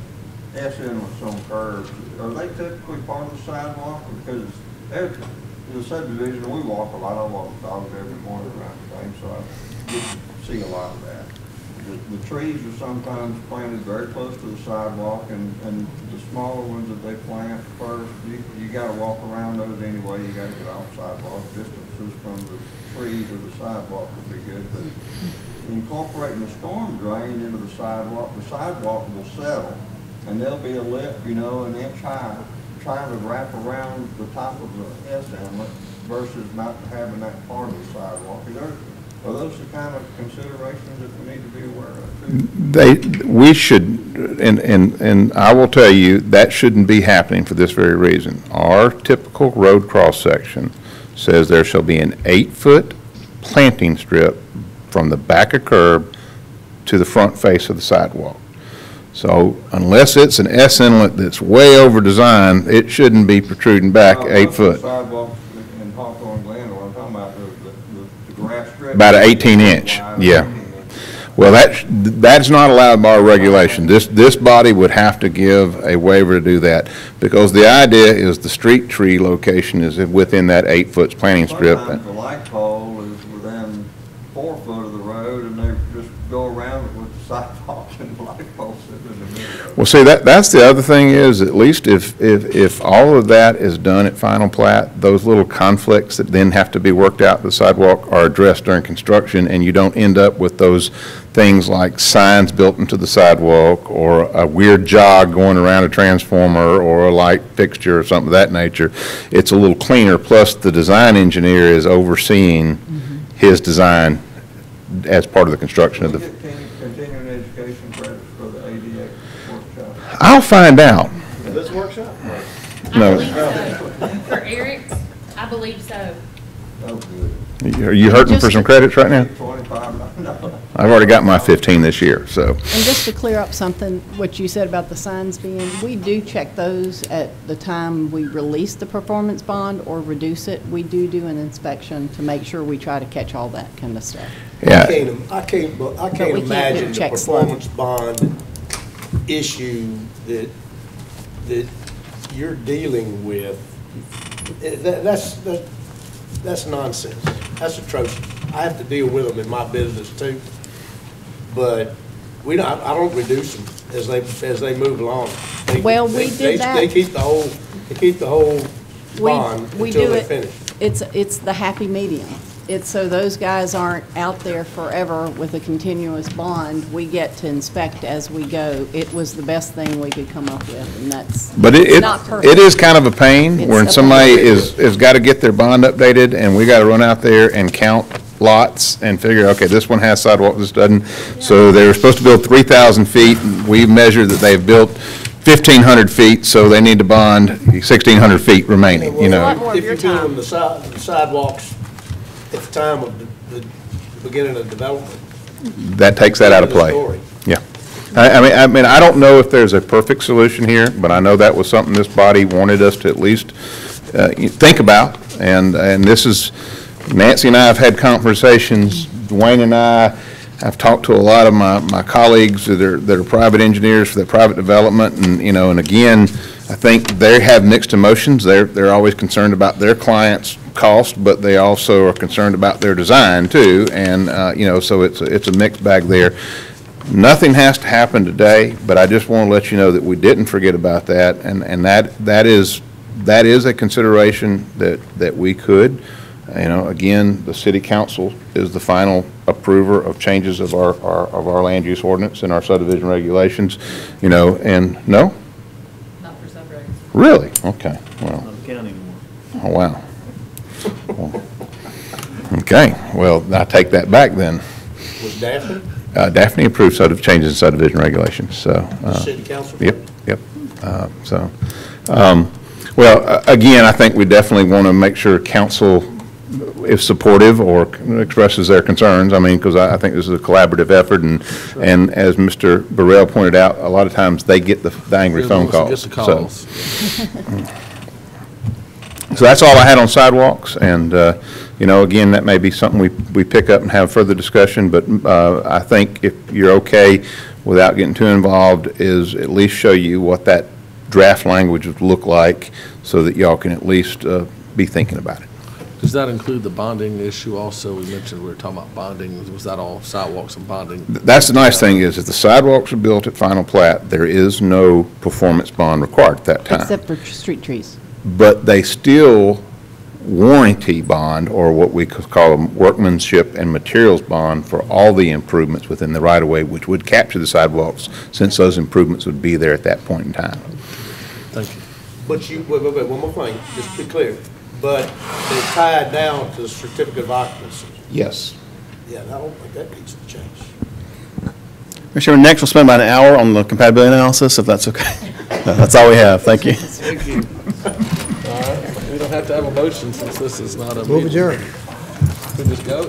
S-inlets on curves, are they typically part of the sidewalk? Because in the subdivision, we walk a lot. I walk the dogs every morning around the thing, so I get to see a lot of that. The trees are sometimes planted very close to the sidewalk, and the smaller ones that they plant first, you gotta walk around those anyway. You gotta get off sidewalk. Distances from the trees or the sidewalk would be good, but incorporating the storm drain into the sidewalk will settle, and there'll be a lip, an inch high, trying to wrap around the top of the S-inlet versus not having that part of the sidewalk. Are those the kind of considerations that we need to be aware of too? We should, and I will tell you, that shouldn't be happening for this very reason. Our typical road cross-section says there shall be an 8-foot planting strip from the back of curb to the front face of the sidewalk. So unless it's an S-inlet that's way over designed, it shouldn't be protruding back 8 foot. Sidewalks in Hawthorne Glen, what I'm talking about, the grass strip. About an 18-inch, yeah. Well, that's not allowed by our regulation. This body would have to give a waiver to do that, because the idea is the street tree location is within that 8-foot planting strip. Sometimes the light pole is within 4 foot of the road, and they just go around it with the sidewalk and the light pole sitting in the middle. Well, see, that's the other thing is, at least if all of that is done at final plat, those little conflicts that then have to be worked out the sidewalk are addressed during construction, and you don't end up with those things like signs built into the sidewalk, or a weird jog going around a transformer, or a light fixture or something of that nature. It's a little cleaner, plus the design engineer is overseeing his design as part of the construction of the... Continuing education credits for the ADA workshop? I'll find out. This workshop? No. I believe so. For Eric's, I believe so. Oh, good. Are you hurting for some credits right now? 25, no. I've already got my 15 this year, so. And just to clear up something, what you said about the signs being, we do check those at the time we release the performance bond or reduce it. We do an inspection to make sure we try to catch all that kind of stuff. Yeah. I can't we can't imagine the check slow. performance bond issue that you're dealing with. That's nonsense. That's atrocious. I have to deal with them in my business too. But I don't reduce them as they move along. Well, we did that. They keep the whole bond We until do they it. finish. It's the happy medium. It's so those guys aren't out there forever with a continuous bond. We get to inspect as we go. It was the best thing we could come up with, and that's But not perfect. it is kind of a pain It's when a somebody pain. is got to get their bond updated, and we got to run out there and count lots and figure, okay, this one has sidewalk, this doesn't. So they were supposed to build 3,000 feet, and we measured that they've built 1,500 feet, so they need to bond 1,600 feet remaining, you A know. lot more of If your you're doing time. the sidewalks at the time of the beginning of development. That takes that out of end the play. story. Yeah. I mean, I don't know if there's a perfect solution here, but I know that was something this body wanted us to at least think about. And this is, Nancy and I have had conversations, Dwayne and I, I've talked to a lot of my colleagues that are private engineers for the private development, and, and again, I think they have mixed emotions. They're always concerned about their clients' cost, but they also are concerned about their design too, and, so it's a mixed bag there. Nothing has to happen today, but I just want to let you know that we didn't forget about that, and that is a consideration that we could. Again, the city council is the final approver of changes of our land use ordinance and our subdivision regulations, and no? Not for subregs. Really? Okay, well. Not the county anymore. Oh, wow. Well, Okay, well, I take that back then. Was Daphne, Daphne approved changes in subdivision regulations, so. the city council? Yep. Well, again, I think we definitely want to make sure council is supportive or expresses their concerns. I mean, because I think this is a collaborative effort, and as Mr. Burrell pointed out, a lot of times they get the angry phone calls. Get the calls. So that's all I had on sidewalks, and, you know, again, that may be something we pick up and have further discussion, but I think if you're okay, without getting too involved, is at least show you what that draft language would look like so that y'all can at least be thinking about it. Does that include the bonding issue also? We mentioned we were talking about bonding. Was that all sidewalks and bonding? That's the nice thing is if the sidewalks are built at final plat, there is no performance bond required at that time. Except for street trees. But they still warranty bond, or what we could call a workmanship and materials bond, for all the improvements within the right-of-way, which would capture the sidewalks, since those improvements would be there at that point in time. Thank you. But wait, one more thing, just to be clear. But they're tied down to the certificate of occupancy. Yes. Yeah, I don't think that needs to change. Mr. Chairman, next we'll spend about an hour on the compatibility analysis, if that's okay. That's all we have. Thank you. Thank you. All right, we don't have to have a motion since this is not a Move meeting. adjourned. We just go.